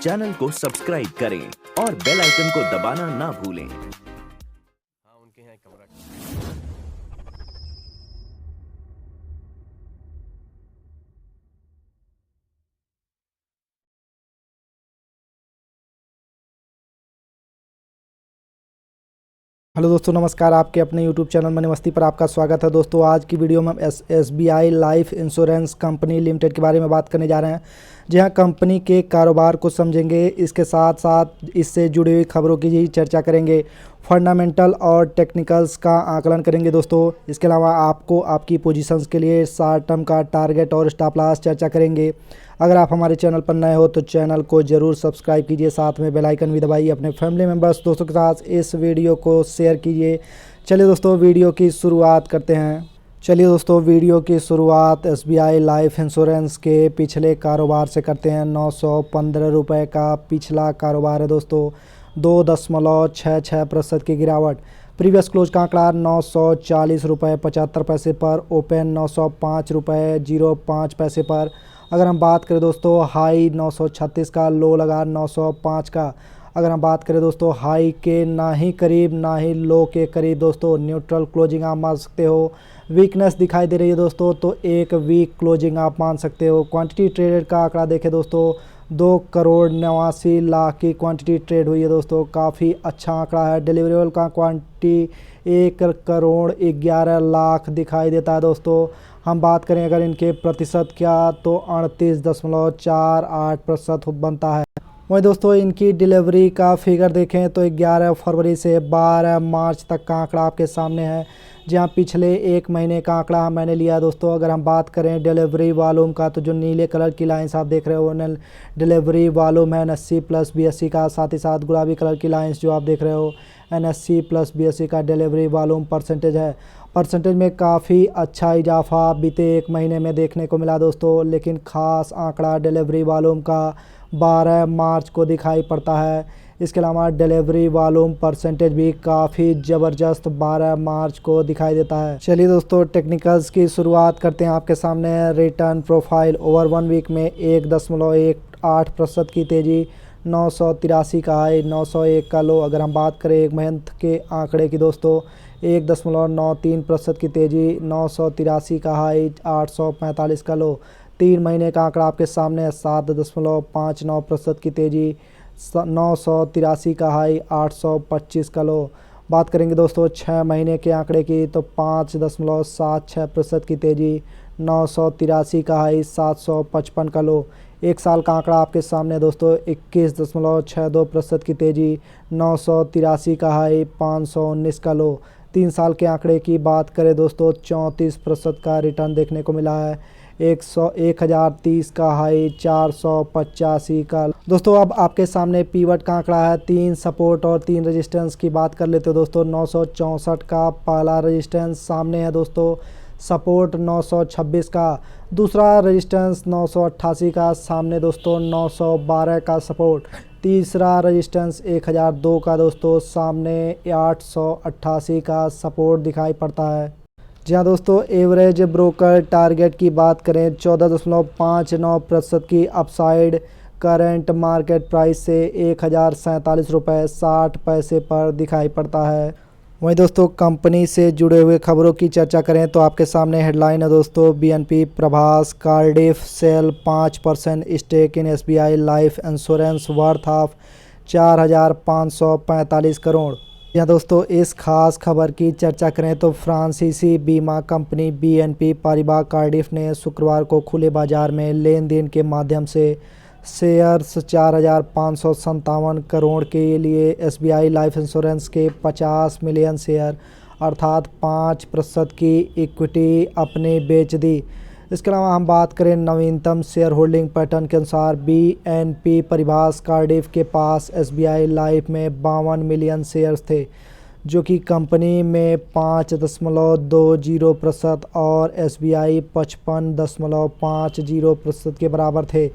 Channel को subscribe करें और बेल आइकन को दबाना ना भूलें। हाँ, उनके यहाँ एक कमरा। हेलो दोस्तों, नमस्कार। आपके अपने यूट्यूब चैनल मनी मस्ती पर आपका स्वागत है। दोस्तों, आज की वीडियो में हम SBI life insurance company limited के बारे में बात करने जा रहे हैं। जहां कंपनी के कारोबार को समझेंगे, इसके साथ साथ इससे जुड़ी हुई खबरों की ही चर्चा करेंगे, फंडामेंटल और टेक्निकल्स का आकलन करेंगे। दोस्तों, इसके अलावा आपको आपकी पोजीशंस के लिए शॉर्ट टर्म का टारगेट और स्टॉप लॉस चर्चा करेंगे। अगर आप हमारे चैनल पर नए हो तो चैनल को ज़रूर सब्सक्राइब कीजिए, साथ में बेल आइकन भी दबाइए। अपने फैमिली मेम्बर्स, दोस्तों के साथ इस वीडियो को शेयर कीजिए। चलिए दोस्तों, वीडियो की शुरुआत करते हैं। वीडियो की शुरुआत SBI लाइफ इंश्योरेंस के पिछले कारोबार से करते हैं। 915 रुपये का पिछला कारोबार है दोस्तों। 2.66% की गिरावट। प्रीवियस क्लोज का आंकड़ा 940 रुपये 75 पैसे पर, ओपन 905 रुपये 05 पैसे पर। अगर हम बात करें दोस्तों, हाई 936 का, लो लगा 905 का। अगर हम बात करें दोस्तों, हाई के ना ही करीब ना ही लो के करीब दोस्तों न्यूट्रल क्लोजिंग आप मान सकते हो। वीकनेस दिखाई दे रही है दोस्तों, तो एक वीक क्लोजिंग आप मान सकते हो। क्वांटिटी ट्रेडेड का आंकड़ा देखें दोस्तों, 2,89,00,000 की क्वांटिटी ट्रेड हुई है दोस्तों, काफ़ी अच्छा आंकड़ा है। डिलीवरेबल का क्वांटिटी 1,11,00,000 दिखाई देता है दोस्तों। हम बात करें अगर इनके प्रतिशत क्या, तो 38.48% बनता है। वहीं दोस्तों, इनकी डिलीवरी का फिगर देखें तो 11 फरवरी से 12 मार्च तक का आंकड़ा आपके सामने है, जहां पिछले एक महीने का आंकड़ा मैंने लिया दोस्तों। अगर हम बात करें डिलीवरी वॉल्यूम का, तो जो नीले कलर की लाइंस आप देख रहे हो डिलीवरी वॉल्यूम है NSE प्लस BSE का। साथ ही साथ गुलाबी कलर की लाइंस जो आप देख रहे हो NSE प्लस BSE का डिलीवरी वॉल्यूम परसेंटेज है। परसेंटेज में काफ़ी अच्छा इजाफा बीते एक महीने में देखने को मिला दोस्तों, लेकिन ख़ास आंकड़ा डिलीवरी वॉल्यूम का 12 मार्च को दिखाई पड़ता है। इसके अलावा डिलीवरी वॉल्यूम परसेंटेज भी काफ़ी ज़बरदस्त 12 मार्च को दिखाई देता है। चलिए दोस्तों, टेक्निकल्स की शुरुआत करते हैं। आपके सामने रिटर्न प्रोफाइल ओवर 1 वीक में 1.18% की तेज़ी, 983 का हाई 901 का लो। अगर हम बात करें एक मंथ के आंकड़े की दोस्तों, 1.93% की तेज़ी, 983 का हाई 845 का लो। 3 महीने का आंकड़ा आपके सामने है, 7.59% की तेज़ी, 983 का हाई 825 का लो। बात करेंगे दोस्तों 6 महीने के आंकड़े की, तो 5.76% की तेज़ी, 983 का हाई 755 का लो। 1 साल का आंकड़ा आपके सामने दोस्तों, 21.62% की तेज़ी, 983 का हाई 519 का लो। 3 साल के आंकड़े की बात करें दोस्तों, 34% का रिटर्न देखने को मिला है, 1030 का हाई 485 का। दोस्तों, अब आपके सामने पीवट का आंकड़ा है। 3 सपोर्ट और 3 रेजिस्टेंस की बात कर लेते हो दोस्तों। 964 का पहला रेजिस्टेंस सामने है दोस्तों, सपोर्ट 926 का। दूसरा रेजिस्टेंस 988 का सामने दोस्तों, 912 का सपोर्ट। तीसरा रेजिस्टेंस 1002 का दोस्तों, सामने 888 का सपोर्ट दिखाई पड़ता है। जी हाँ दोस्तों, एवरेज ब्रोकर टारगेट की बात करें, 14.59% की अपसाइड करंट मार्केट प्राइस से 1,047 रुपये 60 पैसे पर दिखाई पड़ता है। वहीं दोस्तों, कंपनी से जुड़े हुए खबरों की चर्चा करें तो आपके सामने हेडलाइन है दोस्तों, BNP Paribas Cardif sell 5% stake in SBI life insurance worth of 4,545 crore. यहाँ दोस्तों, इस खास खबर की चर्चा करें तो फ्रांसीसी बीमा कंपनी BNP पारिबा कार्डिफ ने शुक्रवार को खुले बाजार में लेन देन के माध्यम से शेयर्स 4,557 करोड़ के लिए SBI लाइफ इंश्योरेंस के 50 मिलियन शेयर अर्थात 5% की इक्विटी अपने बेच दी। इसके अलावा हम बात करें नवीनतम शेयर होल्डिंग पैटर्न के अनुसार, BNP पारिबास कार्डिफ के पास SBI लाइफ में 52 मिलियन शेयर्स थे, जो कि कंपनी में 5.20% और SBI 55.50% के बराबर थे।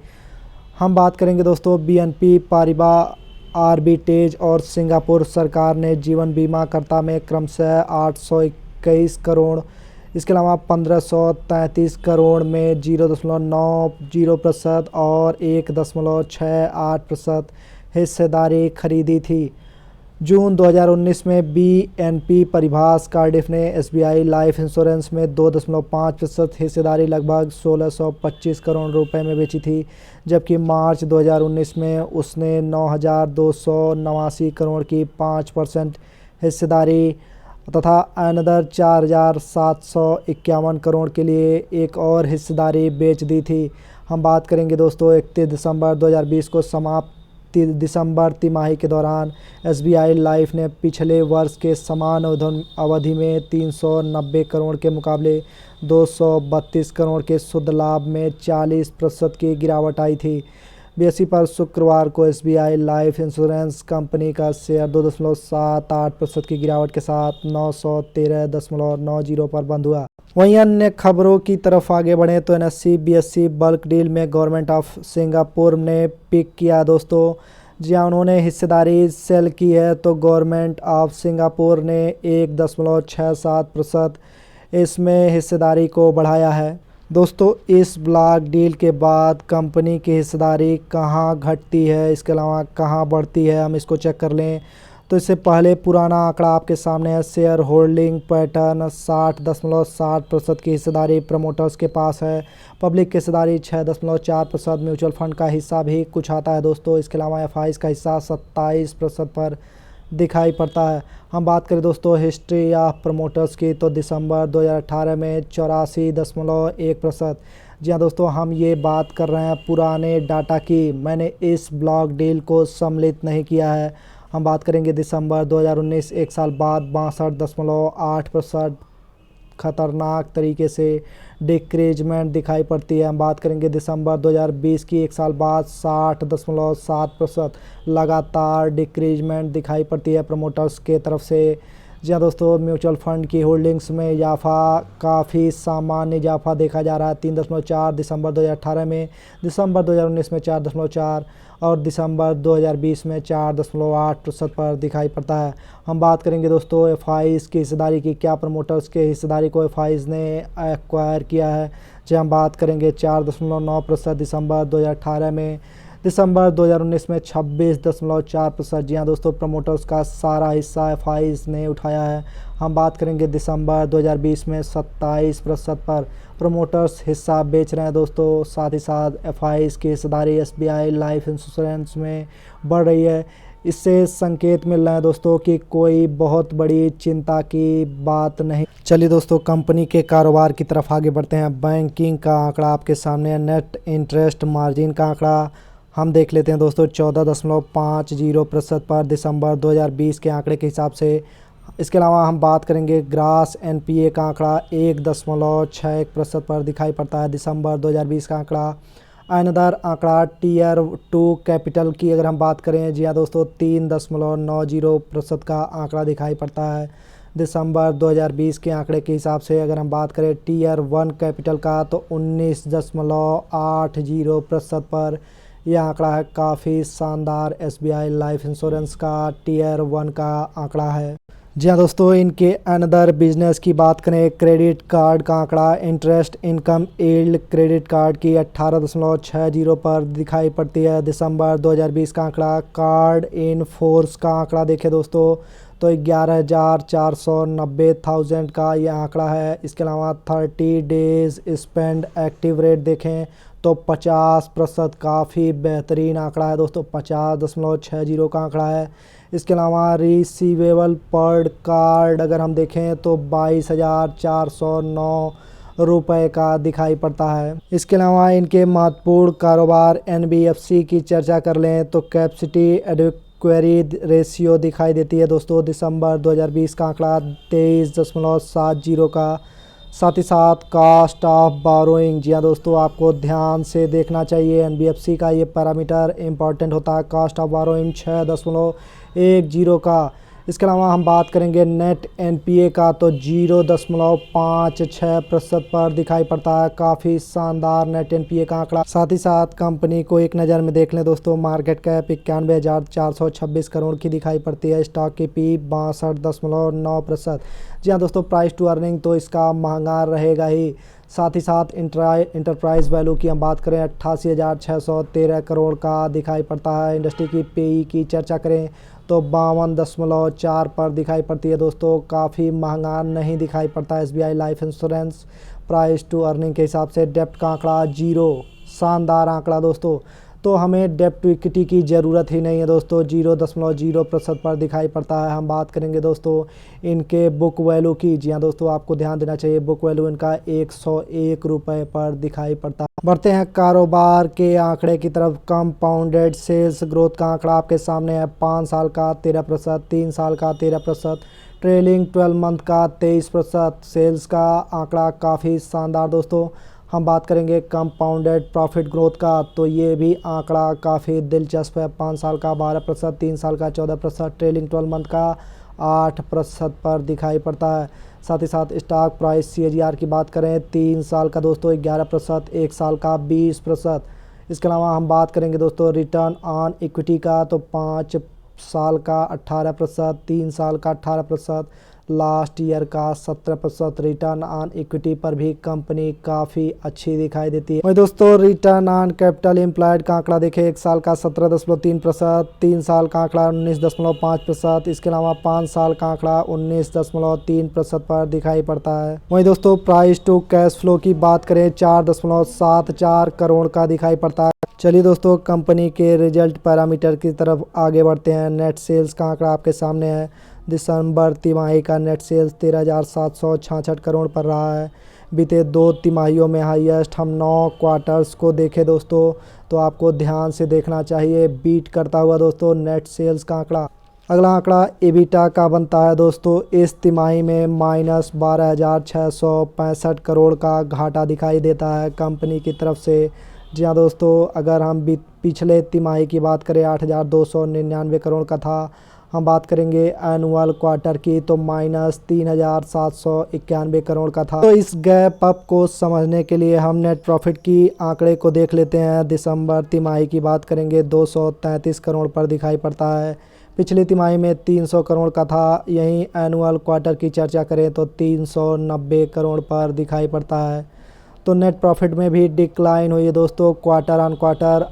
हम बात करेंगे दोस्तों, BNP पारिबा आर्बिटेज और सिंगापुर सरकार ने जीवन बीमा कर्ता में क्रमशः 821 करोड़ इसके अलावा 1533 करोड़ में 0.90% और 1.68% हिस्सेदारी खरीदी थी। जून 2019 में BNP परिभाष कार्डिफ ने SBI लाइफ इंश्योरेंस में 2.5% हिस्सेदारी लगभग 1625 करोड़ रुपए में बेची थी, जबकि मार्च 2019 में उसने 9289 करोड़ की 5% हिस्सेदारी तथा अनदर 4751 करोड़ के लिए एक और हिस्सेदारी बेच दी थी। हम बात करेंगे दोस्तों 31 दिसंबर 2020 को समाप्त दिसंबर तिमाही के दौरान SBI लाइफ ने पिछले वर्ष के समान अवधि में 390 करोड़ के मुकाबले 232 करोड़ के शुद्ध लाभ में 40% की गिरावट आई थी। BSE पर शुक्रवार को SBI लाइफ इंश्योरेंस कंपनी का शेयर 2.78% की गिरावट के साथ 913.90 पर बंद हुआ। वहीं अन्य खबरों की तरफ आगे बढ़ें तो NSE BSE बल्क डील में गवर्नमेंट ऑफ सिंगापुर ने पिक किया दोस्तों। जहाँ उन्होंने हिस्सेदारी सेल की है तो गवर्नमेंट ऑफ सिंगापुर ने 1.67% इसमें हिस्सेदारी को बढ़ाया है। दोस्तों इस ब्लॉक डील के बाद कंपनी की हिस्सेदारी कहाँ घटती है, इसके अलावा कहाँ बढ़ती है, हम इसको चेक कर लें। तो इससे पहले पुराना आंकड़ा आपके सामने है। शेयर होल्डिंग पैटर्न 60.60% की हिस्सेदारी प्रमोटर्स के पास है। पब्लिक की हिस्सेदारी 6.4%। म्यूचुअल फंड का हिस्सा भी कुछ आता है दोस्तों। इसके अलावा FIs का हिस्सा 27% पर दिखाई पड़ता है। हम बात करें दोस्तों हिस्ट्री ऑफ प्रमोटर्स की तो दिसंबर 2018 में 84.1%। जी हाँ दोस्तों, हम ये बात कर रहे हैं पुराने डाटा की। मैंने इस ब्लॉक डील को सम्मिलित नहीं किया है। हम बात करेंगे दिसंबर 2019 एक साल बाद 62.8% खतरनाक तरीके से डिक्रीजमेंट दिखाई पड़ती है। हम बात करेंगे दिसंबर 2020 की एक साल बाद 60.7% लगातार डिक्रीजमेंट दिखाई पड़ती है प्रमोटर्स के तरफ से। जी हाँ दोस्तों, म्यूचुअल फंड की होल्डिंग्स में इजाफा काफ़ी सामान्य इजाफा देखा जा रहा है। 3.4 दिसंबर 2018 में, दिसंबर 2019 में 4.4 और दिसंबर 2020 में 4.8% पर दिखाई पड़ता है। हम बात करेंगे दोस्तों FIs की हिस्सेदारी की। क्या प्रमोटर्स के हिस्सेदारी को FIs ने एक्वायर किया है? जी हम बात करेंगे 4.9% दिसंबर 2018 में, दिसंबर 2019 में 26.4%। जी हाँ दोस्तों, प्रमोटर्स का सारा हिस्सा FIs ने उठाया है। हम बात करेंगे दिसंबर 2020 में 27% पर प्रमोटर्स हिस्सा बेच रहे हैं दोस्तों। साथ ही साथ FIs की हिस्सेदारी SBI लाइफ इंश्योरेंस में बढ़ रही है। इससे संकेत मिल रहा है दोस्तों कि कोई बहुत बड़ी चिंता की बात नहीं। चलिए दोस्तों, कंपनी के कारोबार की तरफ आगे बढ़ते हैं। बैंकिंग का आंकड़ा आपके सामने है। नेट इंटरेस्ट मार्जिन का आंकड़ा हम देख लेते हैं दोस्तों। 14.50% पर दिसंबर 2020 के आंकड़े के हिसाब से। इसके अलावा हम बात करेंगे ग्रास NPA का आंकड़ा 1.61% पर दिखाई पड़ता है दिसंबर 2020 का आंकड़ा। अनदर आंकड़ा Tier 2 कैपिटल की अगर हम बात करें, जी हाँ दोस्तों, 3.90% का आंकड़ा दिखाई पड़ता है दिसंबर 2020 के आंकड़े के हिसाब से। अगर हम बात करें Tier 1 कैपिटल का तो 19.80% पर यह आंकड़ा है। काफ़ी शानदार SBI लाइफ इंश्योरेंस का Tier 1 का आंकड़ा है। जी हाँ दोस्तों, इनके अनदर बिजनेस की बात करें, क्रेडिट कार्ड का आंकड़ा interest income yield credit card की 18.60 पर दिखाई पड़ती है दिसंबर 2020 का आंकड़ा। कार्ड इन फोर्स का आंकड़ा देखें दोस्तों तो 11,490,000 का ये आंकड़ा है। इसके अलावा 30 डेज स्पेंड एक्टिव रेट देखें तो 50%, काफ़ी बेहतरीन आंकड़ा है दोस्तों। 50.60 का आंकड़ा है। इसके अलावा रिसीवेबल पर कार्ड अगर हम देखें तो 22,409 रुपए का दिखाई पड़ता है। इसके अलावा इनके महत्वपूर्ण कारोबार NBFC की चर्चा कर लें तो कैपेसिटी एडिक्वेरी रेशियो दिखाई देती है दोस्तों। दिसंबर 2020 का आंकड़ा 23.70 का। साथ ही साथ कास्ट ऑफ बारोइंग, जी हाँ दोस्तों, आपको ध्यान से देखना चाहिए। NBFC का ये पैरामीटर इंपॉर्टेंट होता है। कास्ट ऑफ बारोइंग 6.10 का। इसके अलावा हम बात करेंगे नेट NPA का तो 0.56% पर दिखाई पड़ता है। काफ़ी शानदार नेट NPA का आंकड़ा। साथ ही साथ कंपनी को एक नज़र में देख लें दोस्तों, मार्केट कैप 91,426 करोड़ की दिखाई पड़ती है। स्टॉक की P 62.9%। जी हाँ दोस्तों, प्राइस टू अर्निंग तो इसका महंगा रहेगा ही। साथ ही साथ इंटरप्राइज वैल्यू की हम बात करें 88,613 करोड़ का दिखाई पड़ता है। इंडस्ट्री की पीई की चर्चा करें तो 52.4 पर दिखाई पड़ती है दोस्तों, काफ़ी महंगा नहीं दिखाई पड़ता है SBI life insurance. Price to earning के हिसाब से डेप्ट का आंकड़ा 0, शानदार आंकड़ा दोस्तों। तो हमें डेप्ट टू इक्विटी की ज़रूरत ही नहीं है दोस्तों, 0.0% पर दिखाई पड़ता है। हम बात करेंगे दोस्तों इनके बुक वैल्यू की। जी हाँ दोस्तों, आपको ध्यान देना चाहिए, बुक वैल्यू इनका 101 रुपये पर दिखाई पड़ता है। बढ़ते हैं कारोबार के आंकड़े की तरफ। कंपाउंडेड सेल्स ग्रोथ का आंकड़ा आपके सामने है। 5 साल का 13%, 3 साल का 13%, ट्रेलिंग 12 मंथ का 23%। सेल्स का आंकड़ा काफ़ी शानदार दोस्तों। हम बात करेंगे कंपाउंडेड प्रॉफिट ग्रोथ का, तो ये भी आंकड़ा काफ़ी दिलचस्प है। 5 साल का 12%, 3 साल का 14%, ट्रेलिंग 12 मंथ का 8% पर दिखाई पड़ता है। साथ ही साथ स्टॉक प्राइस CAGR की बात करें 3 साल का दोस्तों 11%, 1 साल का 20%। इसके अलावा हम बात करेंगे दोस्तों रिटर्न ऑन इक्विटी का, तो 5 साल का 18%, 3 साल का 18%, लास्ट ईयर का 17%। रिटर्न ऑन इक्विटी पर भी कंपनी काफ़ी अच्छी दिखाई देती है। वही दोस्तों रिटर्न ऑन कैपिटल एम्प्लॉयड का आंकड़ा देखें, 1 साल का 17.3%, 3 साल का आंकड़ा 19.5%। इसके अलावा 5 साल का आंकड़ा 19.3% पर दिखाई पड़ता है। वही दोस्तों प्राइस टू कैश फ्लो की बात करें 4.74 करोड़ का दिखाई पड़ता है। चलिए दोस्तों कंपनी के रिजल्ट पैरामीटर की तरफ आगे बढ़ते हैं। नेट सेल्स का आंकड़ा आपके सामने है। दिसंबर तिमाही का नेट सेल्स 13,766 करोड़ पर रहा है। बीते 2 तिमाहियों में हाईएस्ट। हम 9 क्वार्टर्स को देखें दोस्तों तो आपको ध्यान से देखना चाहिए, बीट करता हुआ दोस्तों नेट सेल्स का आंकड़ा। अगला आंकड़ा एबिटा का बनता है दोस्तों। इस तिमाही में -12,665 करोड़ का घाटा दिखाई देता है कंपनी की तरफ से। जी हाँ दोस्तों, अगर हम पिछले तिमाही की बात करें 8,299 करोड़ का था। हम बात करेंगे एनुअल क्वार्टर की तो -3,791 करोड़ का था। तो इस गैप अप को समझने के लिए हम नेट प्रॉफिट की आंकड़े को देख लेते हैं। दिसंबर तिमाही की बात करेंगे 233 करोड़ पर दिखाई पड़ता है। पिछली तिमाही में 300 करोड़ का था। यहीं एनुअल क्वार्टर की चर्चा करें तो 390 करोड़ पर दिखाई पड़ता है। तो नेट प्रॉफिट में भी डिक्लाइन हुई है दोस्तों क्वार्टर ऑन क्वार्टर।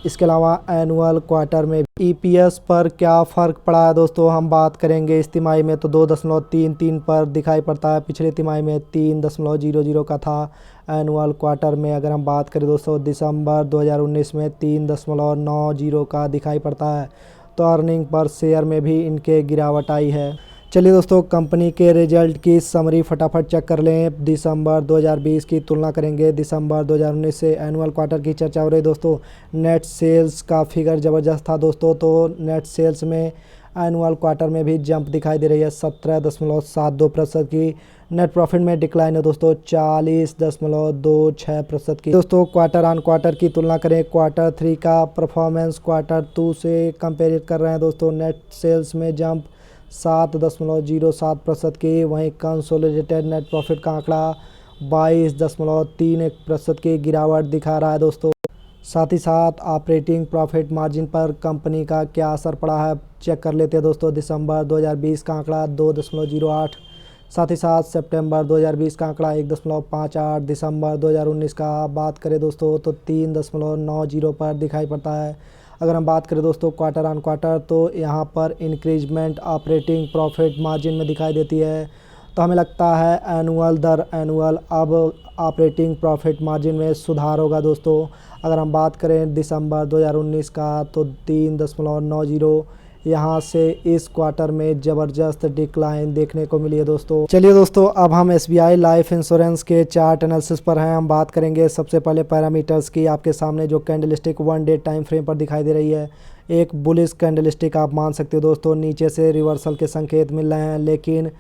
इसके अलावा एनुअल क्वार्टर में EPS पर क्या फ़र्क पड़ा है दोस्तों, हम बात करेंगे इस तिमाही में तो 2.33 पर दिखाई पड़ता है। पिछले तिमाही में 3.00 का था। एनुअल क्वार्टर में अगर हम बात करें दोस्तों दिसंबर 2019 में 3.90 का दिखाई पड़ता है। तो अर्निंग पर शेयर में भी इनके गिरावट आई है। चलिए दोस्तों कंपनी के रिजल्ट की समरी फटाफट चेक कर लें। दिसंबर 2020 की तुलना करेंगे दिसंबर 2019 से। एनुअल क्वार्टर की चर्चा हो रही दोस्तों। नेट सेल्स का फिगर ज़बरदस्त था दोस्तों। तो नेट सेल्स में एनुअल क्वार्टर में भी जंप दिखाई दे रही है 17.72% की। नेट प्रॉफिट में डिक्लाइन है दोस्तों 40.26% की। दोस्तों क्वार्टर ऑन क्वार्टर की तुलना करें, क्वार्टर 3 का परफॉर्मेंस क्वार्टर 2 से कंपेयर कर रहे हैं दोस्तों। नेट सेल्स में जंप 7.07% की। वहीं कंसोलिडेटेड नेट प्रॉफिट का आंकड़ा 22.31% की गिरावट दिखा रहा है दोस्तों। साथ ही साथ ऑपरेटिंग प्रॉफिट मार्जिन पर कंपनी का क्या असर पड़ा है चेक कर लेते हैं दोस्तों। दिसंबर 2020 का आंकड़ा 2.08, साथ ही साथ सितंबर 2020 का आंकड़ा 1.58, दिसंबर 2019 का बात करें दोस्तों तो 3.90 पर दिखाई पड़ता है। अगर हम बात करें दोस्तों क्वार्टर ऑन क्वार्टर तो यहाँ पर इंक्रीजमेंट ऑपरेटिंग प्रॉफिट मार्जिन में दिखाई देती है। तो हमें लगता है एनुअल दर एनुअल अब ऑपरेटिंग प्रॉफिट मार्जिन में सुधार होगा दोस्तों। अगर हम बात करें दिसंबर 2019 का तो 3.90 यहाँ से इस क्वार्टर में ज़बरदस्त डिक्लाइन देखने को मिली है दोस्तों। चलिए दोस्तों अब हम SBI लाइफ इंश्योरेंस के चार्ट एनालिसिस पर हैं। हम बात करेंगे सबसे पहले पैरामीटर्स की। आपके सामने जो कैंडलस्टिक 1 डे टाइम फ्रेम पर दिखाई दे रही है, एक बुलिश कैंडलस्टिक आप मान सकते हो दोस्तों। नीचे से रिवर्सल के संकेत मिल रहे हैं, लेकिन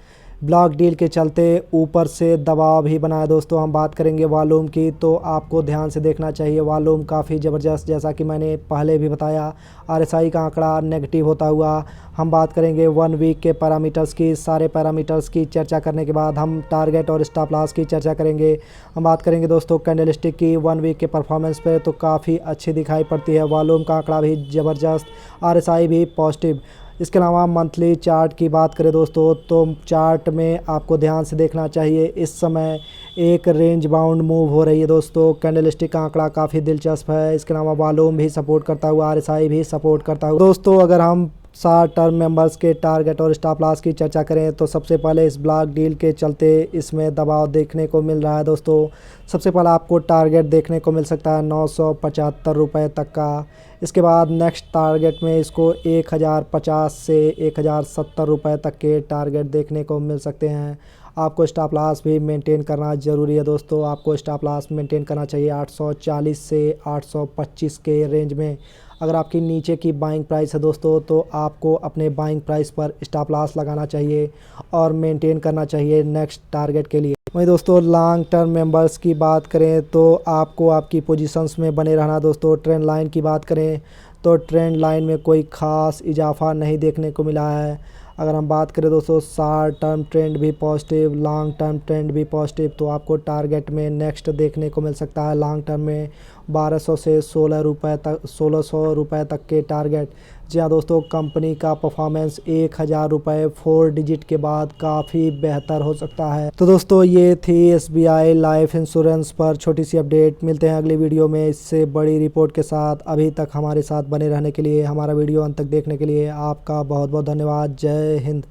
ब्लॉक डील के चलते ऊपर से दबाव भी बनाया दोस्तों। हम बात करेंगे वॉल्यूम की तो आपको ध्यान से देखना चाहिए, वॉल्यूम काफ़ी ज़बरदस्त, जैसा कि मैंने पहले भी बताया। RSI का आंकड़ा नेगेटिव होता हुआ। हम बात करेंगे 1 वीक के पैरामीटर्स की। सारे पैरामीटर्स की चर्चा करने के बाद हम टारगेट और स्टॉप लॉस की चर्चा करेंगे। हम बात करेंगे दोस्तों कैंडलस्टिक की 1 वीक के परफॉर्मेंस पे तो काफ़ी अच्छी दिखाई पड़ती है। वॉल्यूम का आंकड़ा भी ज़बरदस्त, RSI भी पॉजिटिव। इसके अलावा मंथली चार्ट की बात करें दोस्तों, तो चार्ट में आपको ध्यान से देखना चाहिए। इस समय एक रेंज बाउंड मूव हो रही है दोस्तों। कैंडलस्टिक का आंकड़ा काफ़ी दिलचस्प है। इसके अलावा वॉल्यूम भी सपोर्ट करता हुआ, RSI भी सपोर्ट करता हुआ। दोस्तों अगर हम शॉर्ट टर्म मेंबर्स के टारगेट और स्टॉप लॉस की चर्चा करें तो सबसे पहले इस ब्लॉक डील के चलते इसमें दबाव देखने को मिल रहा है दोस्तों। सबसे पहले आपको टारगेट देखने को मिल सकता है 975 रुपये तक का। इसके बाद नेक्स्ट टारगेट में इसको 1050 से 1070 रुपये तक के टारगेट देखने को मिल सकते हैं। आपको स्टॉप लॉस भी मेंटेन करना ज़रूरी है दोस्तों। आपको स्टॉप लॉस मेंटेन करना चाहिए 840 से 825 के रेंज में। अगर आपकी नीचे की बाइंग प्राइस है दोस्तों तो आपको अपने बाइंग प्राइस पर स्टॉप लॉस लगाना चाहिए और मेंटेन करना चाहिए नेक्स्ट टारगेट के लिए। वहीं दोस्तों लॉन्ग टर्म मेंबर्स की बात करें तो आपको आपकी पोजीशंस में बने रहना दोस्तों। ट्रेंड लाइन की बात करें तो ट्रेंड लाइन में कोई ख़ास इजाफा नहीं देखने को मिला है। अगर हम बात करें दोस्तों शॉर्ट टर्म ट्रेंड भी पॉजिटिव, लॉन्ग टर्म ट्रेंड भी पॉजिटिव, तो आपको टारगेट में नेक्स्ट देखने को मिल सकता है लॉन्ग टर्म में 1200 से 1600 रुपये तक के टारगेट। जी हाँ दोस्तों, कंपनी का परफॉर्मेंस 1000 रुपये 4 डिजिट के बाद काफ़ी बेहतर हो सकता है। तो दोस्तों ये थी SBI लाइफ इंश्योरेंस पर छोटी सी अपडेट। मिलते हैं अगली वीडियो में इससे बड़ी रिपोर्ट के साथ। अभी तक हमारे साथ बने रहने के लिए, हमारा वीडियो अंत तक देखने के लिए आपका बहुत बहुत धन्यवाद। जय हिंद।